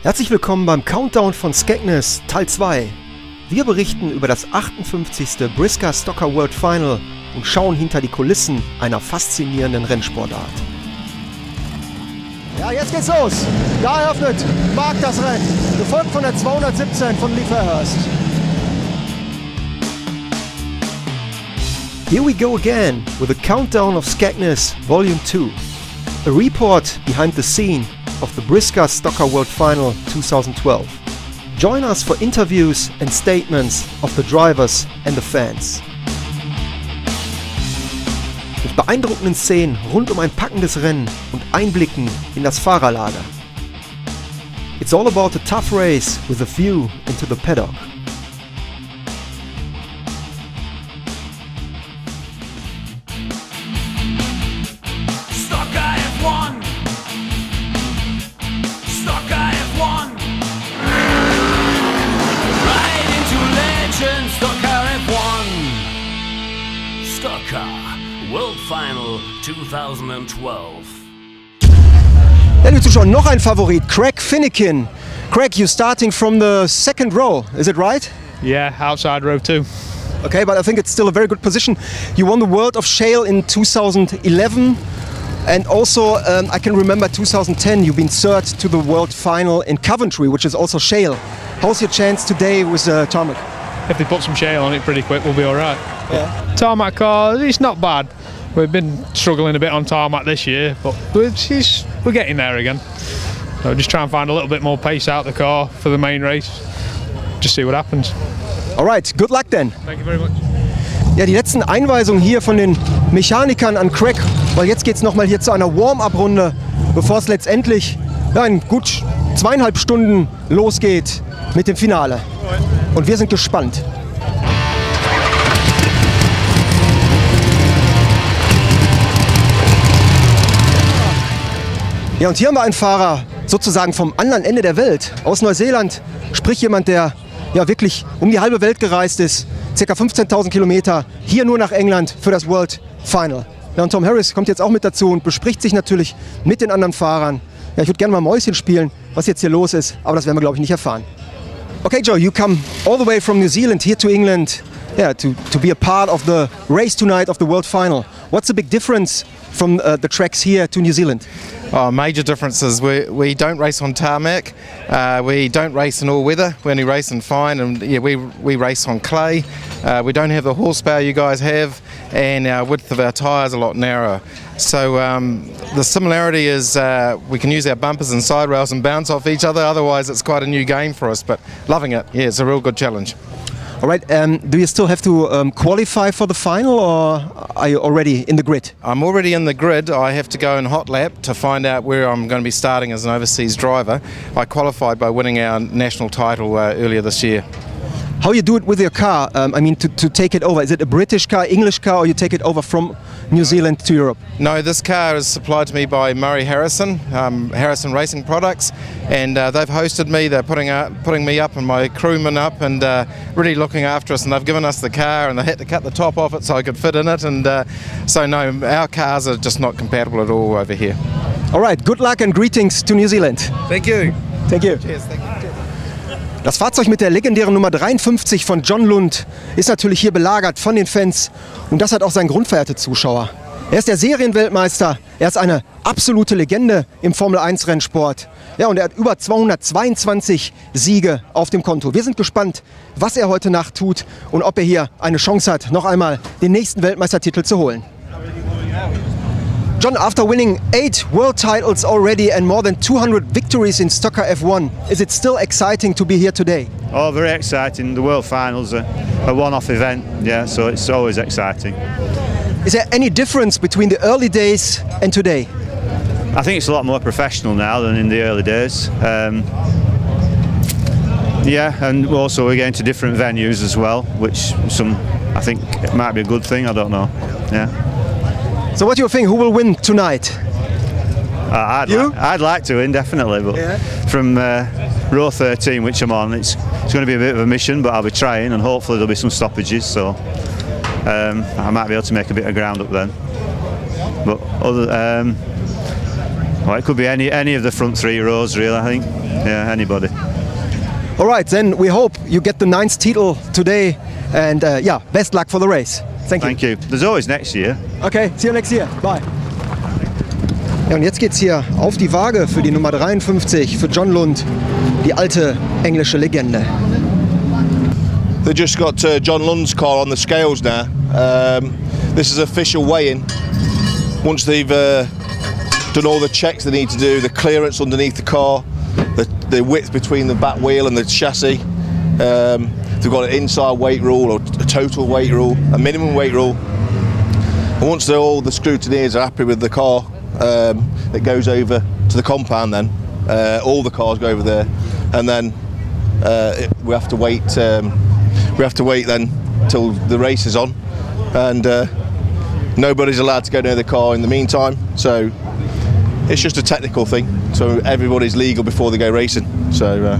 Herzlich willkommen beim Countdown von Skegness, Teil 2. Wir berichten über das 58. Brisca Stocker World Final und schauen hinter die Kulissen einer faszinierenden Rennsportart. Ja, jetzt geht's los. Da eröffnet Marc das Rennen, gefolgt von der 217 von Lee Fairhurst. Here we go again with a countdown of Skegness Volume 2. A report behind the scene of the Brisca Stocker World Final 2012. Join us for interviews and statements of the drivers and the fans. Mit beeindruckenden Szenen rund um ein packendes Rennen und Einblicken in das Fahrerlager. It's all about a tough race with a view into the paddock. World Final 2012. Ja, liebe Zuschauer, noch ein Favorit, Craig Finnegan. Craig, you're starting from the second row, is it right? Yeah, outside row 2. Okay, but I think it's still a very good position. You won the World of Shale in 2011, and also I can remember 2010 you've been third to the World Final in Coventry, which is also shale. How's your chance today with tarmac? If they put some shale on it pretty quick, we'll be all right. Yeah. Tarmac car, it's not bad. We've been struggling a bit on tarmac this year, but we're getting there again. So just try and find a little bit more pace out the car for the main race. Just see what happens. All right, good luck then. Thank you very much. Ja, die letzten Einweisungen hier von den Mechanikern an Craig, weil jetzt geht es nochmal hier zu einer Warm-up-Runde, bevor es letztendlich in gut 2,5 Stunden losgeht mit dem Finale. Und wir sind gespannt. Ja, und hier haben wir einen Fahrer sozusagen vom anderen Ende der Welt, aus Neuseeland, sprich jemand, der ja wirklich um die halbe Welt gereist ist, ca. 15.000 Kilometer, hier nur nach England für das World Final. Ja, und Tom Harris kommt jetzt auch mit dazu und bespricht sich natürlich mit den anderen Fahrern. Ja, ich würde gerne mal Mäuschen spielen, was jetzt hier los ist, aber das werden wir, glaube ich, nicht erfahren. Okay, Joe, you come all the way from New Zealand here to England, yeah, to be a part of the race tonight of the World Final. What's the big difference from the tracks here to New Zealand? Major differences. We don't race on tarmac. We don't race in all weather. We only race in fine, and yeah, we race on clay. We don't have the horsepower you guys have, and our width of our tyres a lot narrower. So the similarity is we can use our bumpers and side rails and bounce off each other. Otherwise, it's quite a new game for us. But loving it. Yeah, it's a real good challenge. All right, do you still have to qualify for the final, or are you already in the grid? I'm already in the grid. I have to go in hot lap to find out where I'm going to be starting as an overseas driver. I qualified by winning our national title earlier this year. How you do it with your car? I mean, to take it over, is it a British car, English car, or you take it over from New Zealand to Europe? No, this car is supplied to me by Murray Harrison, Harrison Racing Products, and they've hosted me. They're putting me up and my crewmen up, and really looking after us. And they've given us the car, and they had to cut the top off it so I could fit in it. And so no, our cars are just not compatible at all over here. All right, good luck and greetings to New Zealand. Thank you. Thank you. Cheers. Thank you. Das Fahrzeug mit der legendären Nummer 53 von John Lund ist natürlich hier belagert von den Fans, und das hat auch seinen Grund, verehrte Zuschauer. Er ist der Serienweltmeister, er ist eine absolute Legende im Formel-1-Rennsport. Ja, und er hat über 222 Siege auf dem Konto. Wir sind gespannt, was er heute Nacht tut und ob er hier eine Chance hat, noch einmal den nächsten Weltmeistertitel zu holen. John, after winning 8 world titles already and more than 200 victories in Stocker F1, is it still exciting to be here today? Oh, very exciting. The World Finals are a one-off event, yeah, so it's always exciting. Is there any difference between the early days and today? I think it's a lot more professional now than in the early days. Yeah, and also we're getting to different venues as well, which I think it might be a good thing, I don't know. Yeah. So what do you think, who will win tonight? I'd like to win, definitely, but yeah. From row 13, which I'm on, it's going to be a bit of a mission, but I'll be trying, and hopefully there'll be some stoppages, so I might be able to make a bit of ground up then. But Well, it could be any of the front 3 rows, really, I think. Yeah, anybody. All right, then we hope you get the 9th title today, and yeah, best luck for the race. Thank you. Thank you. There's always next year. Okay, see you next year. Bye. Ja, und jetzt geht's hier auf die Waage für die Nummer 53 für John Lund, die alte englische Legende. They just got John Lund's car on the scales now. This is official weighing. Once they've done all the checks they need to do, the clearance underneath the car, the width between the back wheel and the chassis. They've got an inside weight rule, or a total weight rule, a minimum weight rule. And once all the scrutineers are happy with the car, it goes over to the compound then. All the cars go over there, and then we have to wait. We have to wait then till the race is on, and nobody's allowed to go near the car in the meantime. So it's just a technical thing. So everybody's legal before they go racing. So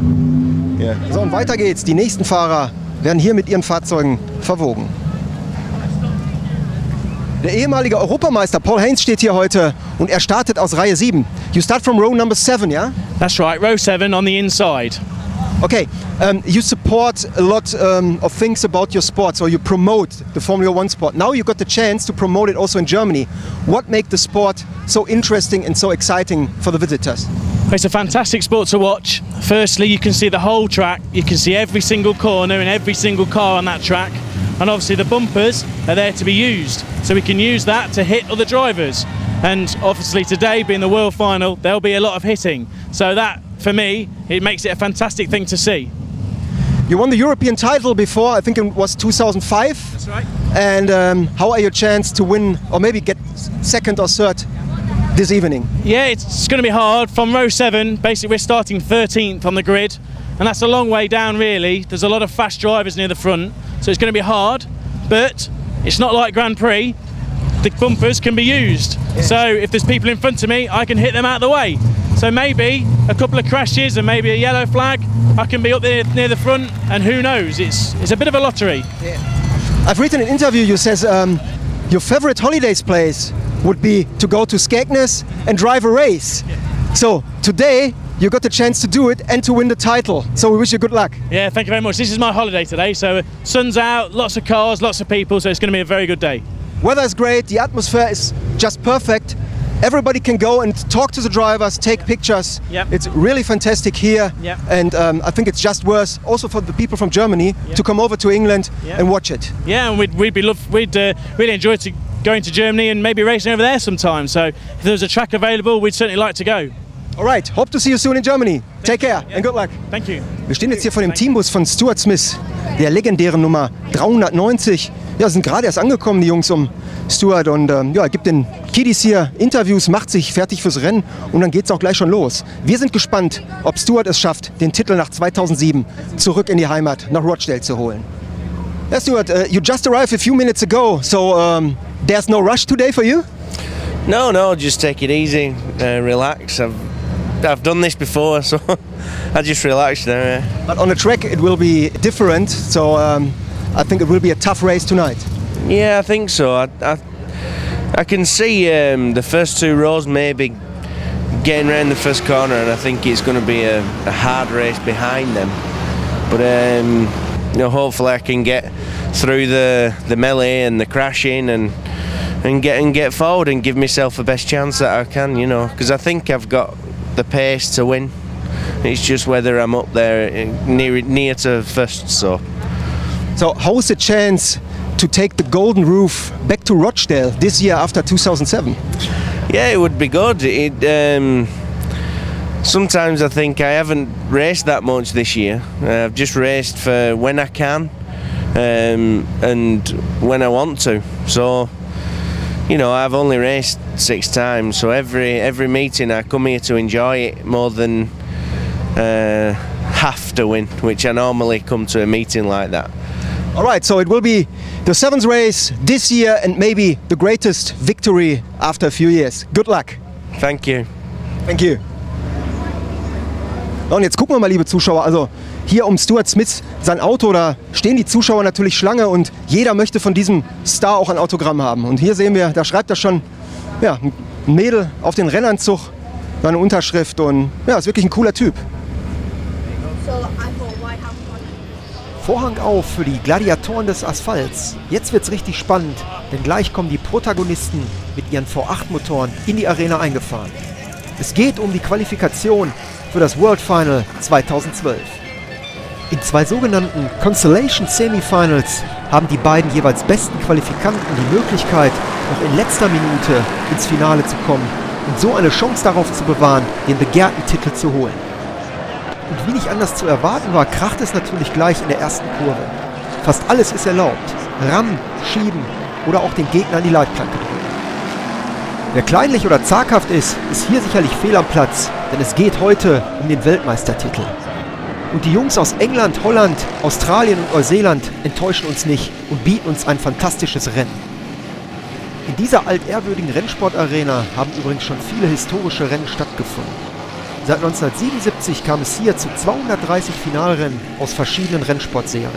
yeah. So, und weiter geht's. Die nächsten Fahrer werden hier mit ihren Fahrzeugen verwogen. Der ehemalige Europameister Paul Haynes steht hier heute und er startet aus Reihe 7. You start from row number 7, yeah? That's right, row 7 on the inside. Okay, you support a lot of things about your sport, so you promote the Formula 1 sport. Now you got the chance to promote it also in Germany. What makes the sport so interesting and so exciting for the visitors? It's a fantastic sport to watch. Firstly, you can see the whole track, you can see every single corner and every single car on that track, and obviously the bumpers are there to be used, so we can use that to hit other drivers. And obviously today, being the World Final, there'll be a lot of hitting, so that, for me, it makes it a fantastic thing to see. You won the European title before, I think it was 2005. That's right. And how are your chance to win, or maybe get second or third this evening? Yeah, it's going to be hard. From row 7, basically we're starting 13th on the grid, and that's a long way down really. There's a lot of fast drivers near the front, so it's going to be hard, but it's not like Grand Prix. The bumpers can be used, so if there's people in front of me, I can hit them out of the way. So maybe a couple of crashes and maybe a yellow flag, I can be up there near the front, and who knows, it's a bit of a lottery. Yeah. I've read in an interview you says your favorite holidays place would be to go to Skegness and drive a race. Yeah. So today you got the chance to do it and to win the title, so we wish you good luck. Yeah, thank you very much. This is my holiday today, so sun's out, lots of cars, lots of people, so it's going to be a very good day. Weather is great, the atmosphere is just perfect. Everybody can go and talk to the drivers, take pictures. Yep. It's really fantastic here, yep. And I think it's just worth also for the people from Germany to come over to England and watch it. Yeah, and we'd really enjoy going to Germany and maybe racing over there sometime. So if there was a track available, we'd certainly like to go. All right, hope to see you soon in Germany. Take care and good luck. Thank you. Wir stehen jetzt hier vor dem Teambus von Stuart Smith, der legendären Nummer 390. Ja, sind gerade erst angekommen, die Jungs um Stuart, und ja, gibt den Kiddies hier Interviews, macht sich fertig fürs Rennen und dann geht's auch gleich schon los. Wir sind gespannt, ob Stuart es schafft, den Titel nach 2007 zurück in die Heimat nach Rochdale zu holen. Yeah, Stuart, you just arrived a few minutes ago, so there's no rush today for you? No, just take it easy, relax. I've done this before, so I just relax now. Yeah. But on the track it will be different, so I think it will be a tough race tonight. Yeah, I think so. I can see the first 2 rows maybe getting around the first corner, and I think it's going to be a hard race behind them. But you know, hopefully I can get through the melee and the crashing and get forward and give myself the best chance that I can, you know, because I think I've got the pace to win. It's just whether I'm up there near to first. So how is the chance to take the golden roof back to Rochdale this year after 2007? Yeah, it would be good. Sometimes I think I haven't raced that much this year. I've just raced for when I can and when I want to. So, you know, I've only raced 6 times, so every meeting I come here to enjoy it more than have to win, which I normally come to a meeting like that. All right, so it will be the 7th race this year and maybe the greatest victory after a few years. Good luck. Thank you. Thank you. Und jetzt gucken wir mal, liebe Zuschauer, also hier um Stuart Smith sein Auto, da stehen die Zuschauer natürlich Schlange und jeder möchte von diesem Star auch ein Autogramm haben. Und hier sehen wir, da schreibt er schon, ja, ein Mädel auf den Rennanzug, Seine Unterschrift und ja, ist wirklich ein cooler Typ. Vorhang auf für die Gladiatoren des Asphalts. Jetzt wird's richtig spannend, denn gleich kommen die Protagonisten mit ihren V8-Motoren in die Arena eingefahren. Es geht um die Qualifikation für das World Final 2012. In 2 sogenannten Consolation Semifinals haben die beiden jeweils besten Qualifikanten die Möglichkeit, noch in letzter Minute ins Finale zu kommen und so eine Chance darauf zu bewahren, den begehrten Titel zu holen. Und wie nicht anders zu erwarten war, kracht es natürlich gleich in der ersten Kurve. Fast alles ist erlaubt. Rammen, schieben oder auch den Gegner an die Leitplanke drücken. Wer kleinlich oder zaghaft ist hier sicherlich fehl am Platz, denn es geht heute um den Weltmeistertitel. Und die Jungs aus England, Holland, Australien und Neuseeland enttäuschen uns nicht und bieten uns ein fantastisches Rennen. In dieser altehrwürdigen Rennsportarena haben übrigens schon viele historische Rennen stattgefunden. Seit 1977 kam es hier zu 230 Finalrennen aus verschiedenen Rennsportserien.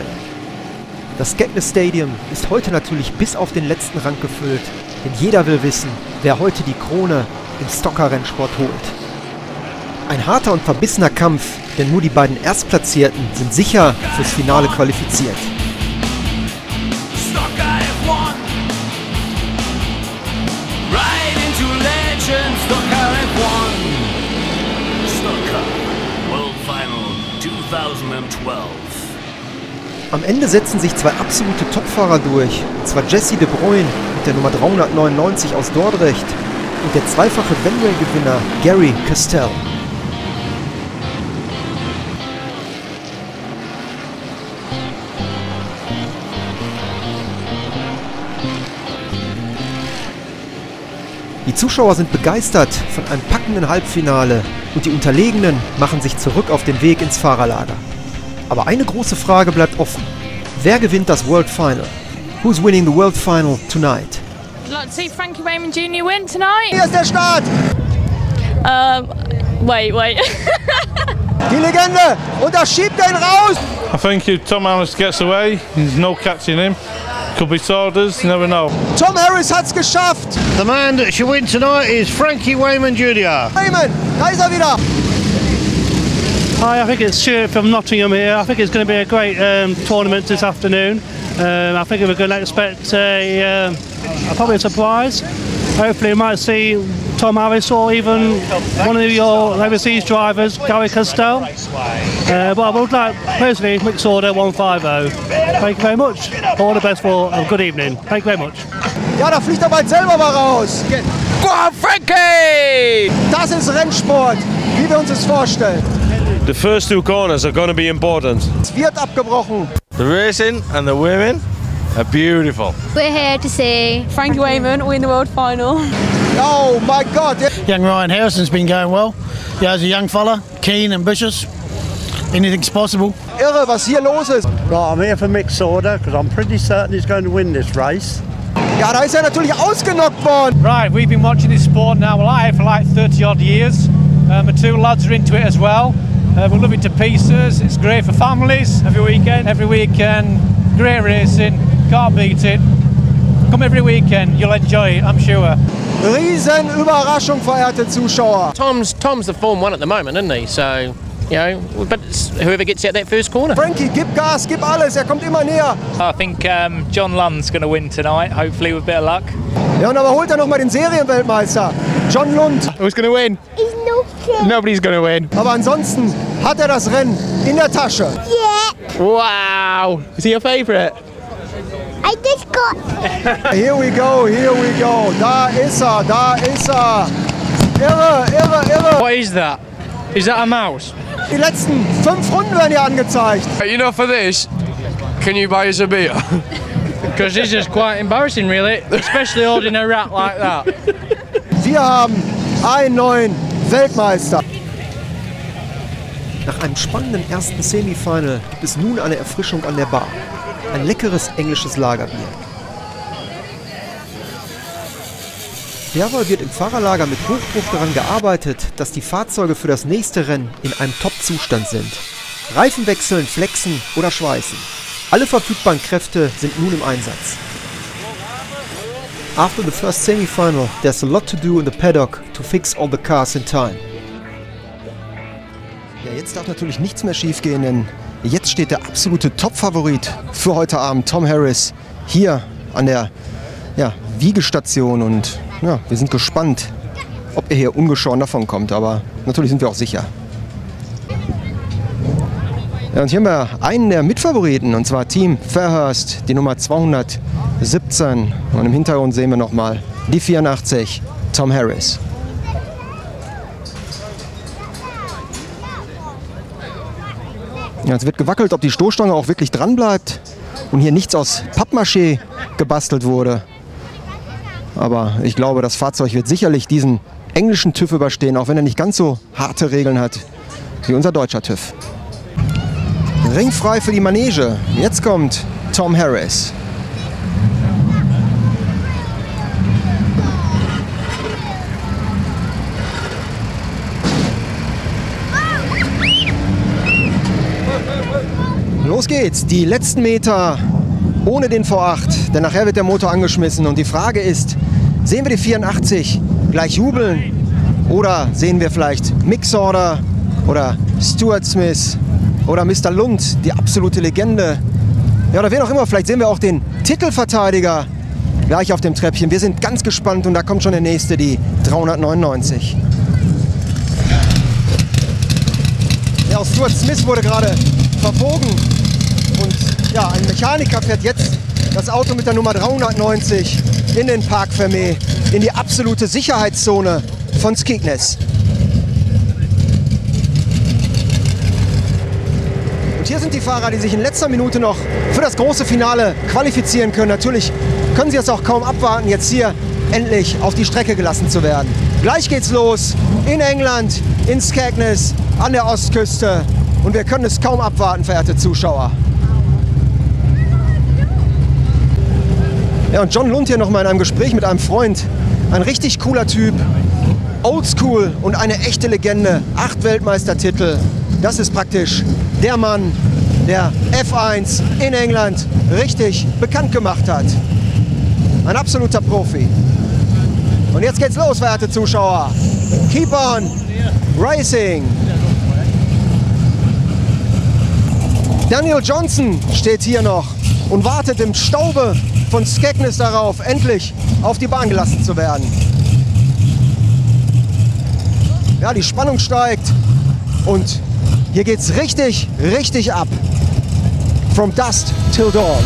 Das Skegness Stadium ist heute natürlich bis auf den letzten Rang gefüllt, denn jeder will wissen, wer heute die Krone im Stocker-Rennsport holt. Ein harter und verbissener Kampf, denn nur die beiden Erstplatzierten sind sicher fürs Finale qualifiziert. Am Ende setzen sich 2 absolute Topfahrer durch, und zwar Jesse de Bruyne mit der Nummer 399 aus Dordrecht und der zweifache Venway-Gewinner Gary Castell. Die Zuschauer sind begeistert von einem packenden Halbfinale und die Unterlegenen machen sich zurück auf den Weg ins Fahrerlager. Aber eine große Frage bleibt offen. Wer gewinnt das World Final? Who's winning the World Final tonight? I'd like to see Frankie Wayman Jr. win tonight. Hier ist der Start! Wait. Die Legende! Und da schiebt er ihn raus! I think if Tom Harris gets away, there's no catching him. Could be Sarders, you never know. Tom Harris hat's geschafft! The man that should win tonight is Frankie Wayman Jr. Wayman, da ist er wieder! Hi, I think it's Stuart from Nottingham here. I think it's going to be a great tournament this afternoon. I think we're going to expect probably a surprise. Hopefully we might see Tom Harris or even one of your overseas drivers, Gary Castell. But I would like, personally, mixed order 150. Thank you very much. All the best for a good evening. Thank you very much. Ja, da fliegt er bald selber mal raus. Go Frankie! Das ist Rennsport, wie wir uns es vorstellen. The first 2 corners are going to be important. Es wird abgebrochen. The racing and the women are beautiful. We're here to see Frankie Wayman win the World Final. Oh my God! Young Ryan Harrison's been going well. Yeah, as a young fella, keen, ambitious. Anything's possible. Irre, was hier los ist. Right, I'm here for mixed order because I'm pretty certain he's going to win this race. Ja, da ist er natürlich ausgenockt worden. Right, we've been watching this sport now for like 30 odd years. My 2 lads are into it as well. We love it to pieces. It's great for families every weekend. Great racing, can't beat it. Come every weekend, you'll enjoy it, I'm sure. Riesen Überraschung, verehrte Zuschauer. Tom's the Form 1 at the moment, isn't he? So, you know, but it's whoever gets out that first corner. Frankie, gib Gas, gib alles, kommt immer näher. I think John Lund's going to win tonight, hopefully with a bit of luck. Ja, und aber holt er nochmal den Serienweltmeister. John Lund. Who's going to win? Nobody's going to win. Aber ansonsten hat er das Rennen in der Tasche. Yeah. Wow. Is he your favourite? I just got... Here we go. Da ist er. Irre. What is that? Is that a mouse? Die letzten 5 Runden werden hier angezeigt. You know, for this, can you buy us a beer? Because this is quite embarrassing, really, especially holding a rat like that. Wir haben einen neuen Weltmeister. Nach einem spannenden ersten Semifinal gibt es nun eine Erfrischung an der Bar. Ein leckeres englisches Lagerbier. Derweil wird im Fahrerlager mit Hochdruck daran gearbeitet, dass die Fahrzeuge für das nächste Rennen in einem Top-Zustand sind. Reifen wechseln, flexen oder schweißen. Alle verfügbaren Kräfte sind nun im Einsatz. After the first semi-final, there's a lot to do in the paddock to fix all the cars in time. Ja, jetzt darf natürlich nichts mehr schief gehen, denn jetzt steht der absolute Top-Favorit für heute Abend, Tom Harris, hier an der Wiegestation. Und ja, wir sind gespannt, ob er hier ungeschoren davon kommt, aber natürlich sind wir auch sicher. Ja, und hier haben wir einen der Mitfavoriten, und zwar Team Fairhurst, die Nummer 217. Und im Hintergrund sehen wir nochmal die 84, Tom Harris. Ja, es wird gewackelt, ob die Stoßstange auch wirklich dran bleibt und hier nichts aus Pappmaché gebastelt wurde. Aber ich glaube, das Fahrzeug wird sicherlich diesen englischen TÜV überstehen, auch wenn er nicht ganz so harte Regeln hat wie unser deutscher TÜV. Ringfrei für die Manege. Jetzt kommt Tom Harris. Los geht's, die letzten Meter ohne den V8, denn nachher wird der Motor angeschmissen. Und die Frage ist, sehen wir die 84 gleich jubeln oder sehen wir vielleicht Mick Sauter oder Stuart Smith oder Mr. Lund, die absolute Legende. Ja, oder wen auch immer, vielleicht sehen wir auch den Titelverteidiger gleich auf dem Treppchen. Wir sind ganz gespannt und da kommt schon der nächste, die 399. Ja, auch Stuart Smith wurde gerade verbogen. Und ja, ein Mechaniker fährt jetzt das Auto mit der Nummer 390 in den Parc Fermé, in die absolute Sicherheitszone von Skegness. Und hier sind die Fahrer, die sich in letzter Minute noch für das große Finale qualifizieren können. Natürlich können sie es auch kaum abwarten, jetzt hier endlich auf die Strecke gelassen zu werden. Gleich geht's los in England, in Skegness, an der Ostküste. Und wir können es kaum abwarten, verehrte Zuschauer. Ja, und John Lund hier nochmal in einem Gespräch mit einem Freund. Ein richtig cooler Typ. Oldschool und eine echte Legende. 8 Weltmeistertitel. Das ist praktisch der Mann, der F1 in England richtig bekannt gemacht hat. Ein absoluter Profi. Und jetzt geht's los, verehrte Zuschauer. Keep on racing. Daniel Johnson steht hier noch und wartet im Staube von Skegness darauf, endlich auf die Bahn gelassen zu werden. Ja, die Spannung steigt und hier geht's richtig, richtig ab. From dusk till dawn.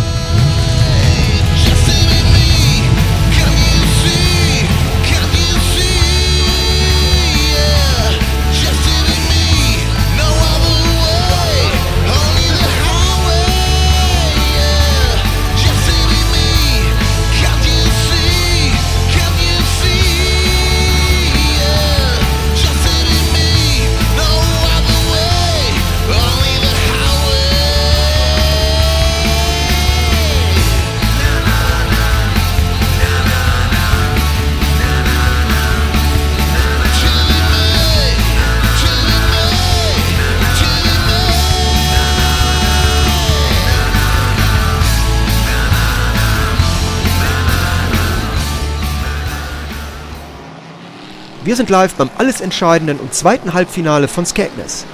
Wir sind live beim alles entscheidenden und zweiten Halbfinale von Skegness.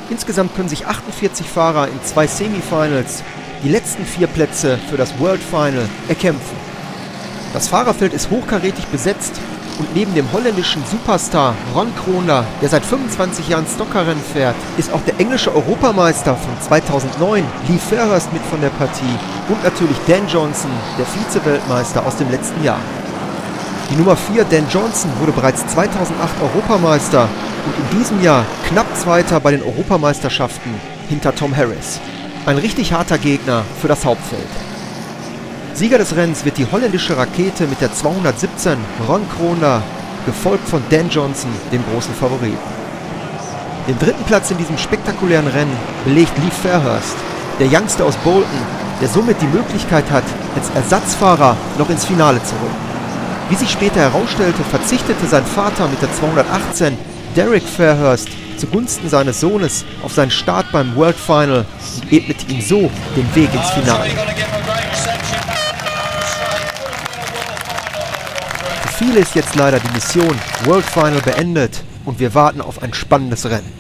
Insgesamt können sich 48 Fahrer in 2 Semifinals die letzten 4 Plätze für das World Final erkämpfen. Das Fahrerfeld ist hochkarätig besetzt und neben dem holländischen Superstar Ron Kroner, der seit 25 Jahren Stockerrennen fährt, ist auch der englische Europameister von 2009, Lee Fairhurst, mit von der Partie und natürlich Dan Johnson, der Vize-Weltmeister aus dem letzten Jahr. Die Nummer 4, Dan Johnson, wurde bereits 2008 Europameister und in diesem Jahr knapp Zweiter bei den Europameisterschaften hinter Tom Harris. Ein richtig harter Gegner für das Hauptfeld. Sieger des Rennens wird die holländische Rakete mit der 217, Ron Kroner, gefolgt von Dan Johnson, dem großen Favoriten. Den dritten Platz in diesem spektakulären Rennen belegt Lee Fairhurst, der Youngster aus Bolton, der somit die Möglichkeit hat, als Ersatzfahrer noch ins Finale zu rücken. Wie sich später herausstellte, verzichtete sein Vater mit der 218, Derek Fairhurst, zugunsten seines Sohnes auf seinen Start beim World Final und ebnete ihm so den Weg ins Finale. Für viele ist jetzt leider die Mission World Final beendet und wir warten auf ein spannendes Rennen.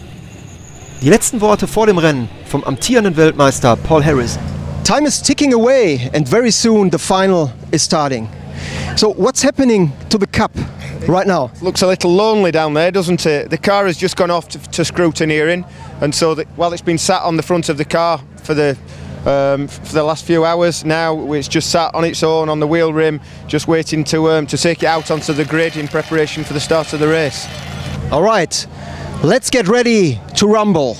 Die letzten Worte vor dem Rennen vom amtierenden Weltmeister Paul Harrison. Time is ticking away and very soon the final is starting. So what's happening to the cup right now? Looks a little lonely down there, doesn't it? The car has just gone off to scrutineering, and so while it's been sat on the front of the car for the last few hours, now it's just sat on its own on the wheel rim, just waiting to take it out onto the grid in preparation for the start of the race. All right, let's get ready to rumble.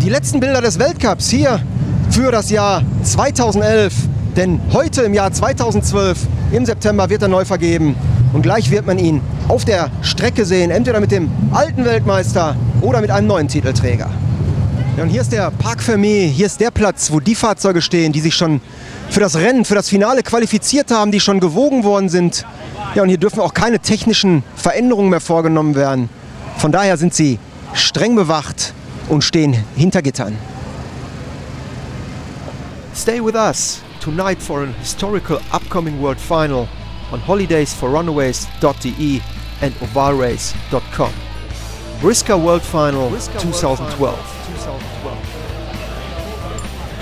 Die letzten Bilder des Weltcups hier für das Jahr 2011, denn heute im Jahr 2012 im September wird er neu vergeben und gleich wird man ihn auf der Strecke sehen, entweder mit dem alten Weltmeister oder mit einem neuen Titelträger. Ja, und hier ist der Parc Fermé, hier ist der Platz, wo die Fahrzeuge stehen, die sich schon für das Rennen, für das Finale qualifiziert haben, die schon gewogen worden sind. Ja, und hier dürfen auch keine technischen Veränderungen mehr vorgenommen werden. Von daher sind sie streng bewacht und stehen hinter Gittern. Stay with us tonight for an historical upcoming World Final on holidaysforrunaways.de and ovalrace.com. Brisca World Final 2012.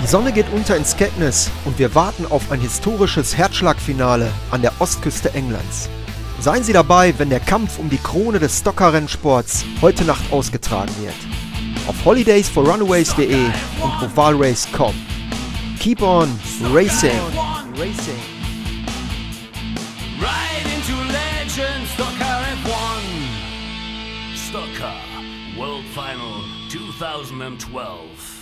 Die Sonne geht unter in Skegness und wir warten auf ein historisches Herzschlagfinale an der Ostküste Englands. Seien Sie dabei, wenn der Kampf um die Krone des Stocker-Rennsports heute Nacht ausgetragen wird. Auf holidaysforrunaways.de und ovalrace.com. Keep on racing. Right into legend, Stocker F1. Stocker World Final 2012.